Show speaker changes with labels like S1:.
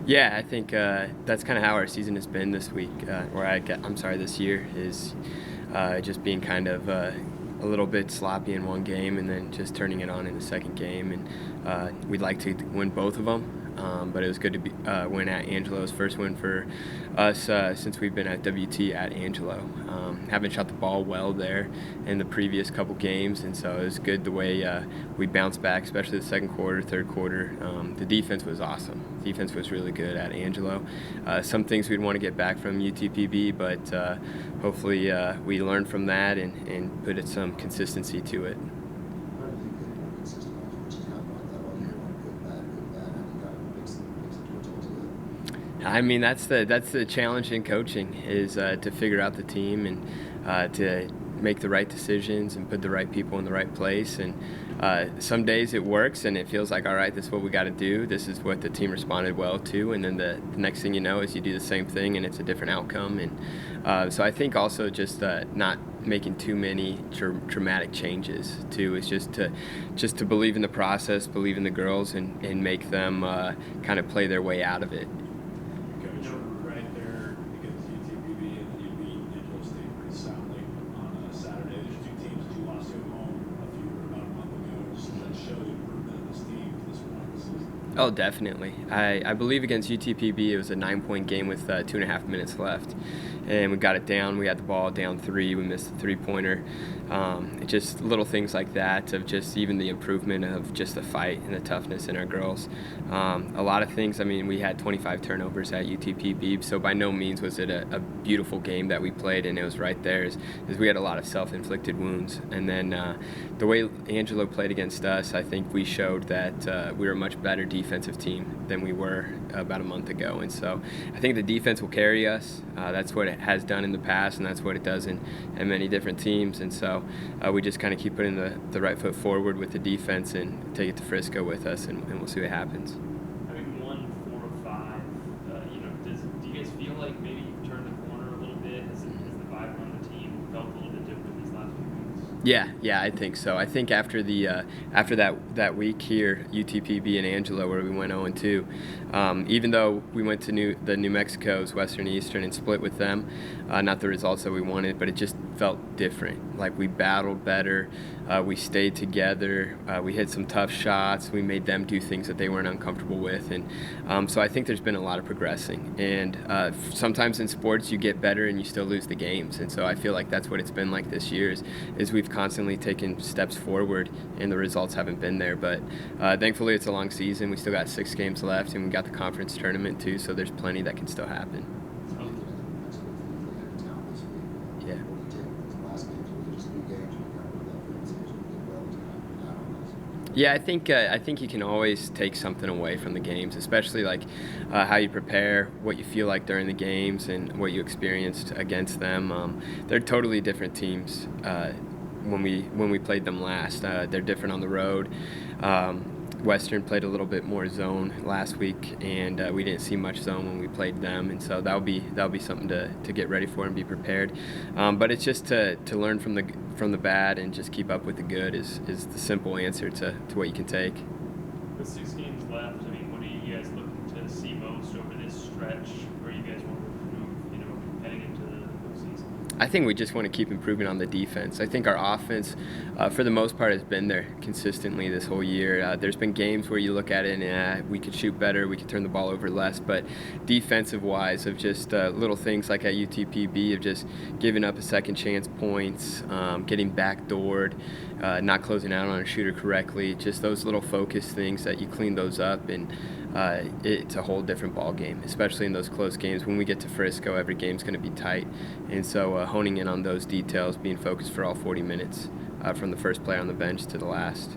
S1: Yeah, I think that's kind of how our season has been this week, this year, is just being kind of a little bit sloppy in one game and then just turning it on in the second game. And we'd like to win both of them, but it was good to win at Angelo's first win for us since we've been at WT at Angelo. Haven't shot the ball well there in the previous couple games, and so it was good the way we bounced back, especially the second quarter, third quarter. The defense was awesome. Defense was really good at Angelo. Some things we'd want to get back from UTPB, but hopefully we learned from that and put some consistency to it. I mean, that's the challenge in coaching, is to figure out the team and to make the right decisions and put the right people in the right place. And some days it works and it feels like, all right, this is what we got to do. This is what the team responded well to. And then the next thing you know is you do the same thing and it's a different outcome. And so I think also just not making too many dramatic changes too, is just to believe in the process, believe in the girls, and make them kind of play their way out of it.
S2: Right there against UTPB, and then you beat Angelo State pretty soundly on Saturday. There's two teams that you lost to at home about a month ago. Does that show the improvement of this team to this point of the season?
S1: Oh, definitely. I believe against UTPB it was a 9-point game with 2.5 minutes left, and we got it down. We had the ball down 3. We missed the three-pointer. Just little things like that, of just even the improvement of just the fight and the toughness in our girls. A lot of things. I mean, we had 25 turnovers at UTPB, so by no means was it a beautiful game that we played, and it was right there. Is we had a lot of self-inflicted wounds, and then the way Angelo played against us, I think we showed that we were a much better defensive team than we were about a month ago. And so I think the defense will carry us. That's what it has done in the past, and that's what it does in many different teams. And so we just kind of keep putting the right foot forward with the defense and take it to Frisco with us, and we'll see what happens.
S3: Having won 4 of 5, do you guys feel like maybe you've turned the corner a little bit? Has the vibe on the team felt a little bit different these last few weeks?
S1: Yeah, I think so. I think after that week here, UTPB and Angelo, where we went 0-2, even though we went to the New Mexico's Western Eastern and split with them, not the results that we wanted, but it just felt different. Like, we battled better, we stayed together, we hit some tough shots, we made them do things that they weren't uncomfortable with, and so I think there's been a lot of progressing. And sometimes in sports you get better and you still lose the games, and so I feel like that's what it's been like this year, is we've constantly taken steps forward and the results haven't been there. But thankfully it's a long season. We still got 6 games left, and we got the conference tournament too, so there's plenty that can still happen. Yeah. Yeah, I think you can always take something away from the games, especially like how you prepare, what you feel like during the games, and what you experienced against them. They're totally different teams. When we played them last, they're different on the road. Western played a little bit more zone last week, and we didn't see much zone when we played them, and so that'll be something to get ready for and be prepared. But it's just to learn from the bad and just keep up with the good is the simple answer to what you can take.
S3: With 6 games left, I mean, what are you guys looking to see most over this stretch where you guys want to improve, heading into the season?
S1: I think we just want to keep improving on the defense. I think our offense, for the most part, has been there consistently this whole year. There's been games where you look at it and we could shoot better, we could turn the ball over less, but defensive-wise, of just little things like at UTPB, of just giving up a second chance points, getting backdoored, not closing out on a shooter correctly, just those little focus things that you clean those up, and it's a whole different ball game, especially in those close games. When we get to Frisco, every game's going to be tight, and so honing in on those details, being focused for all 40 minutes from the first player on the bench to the last.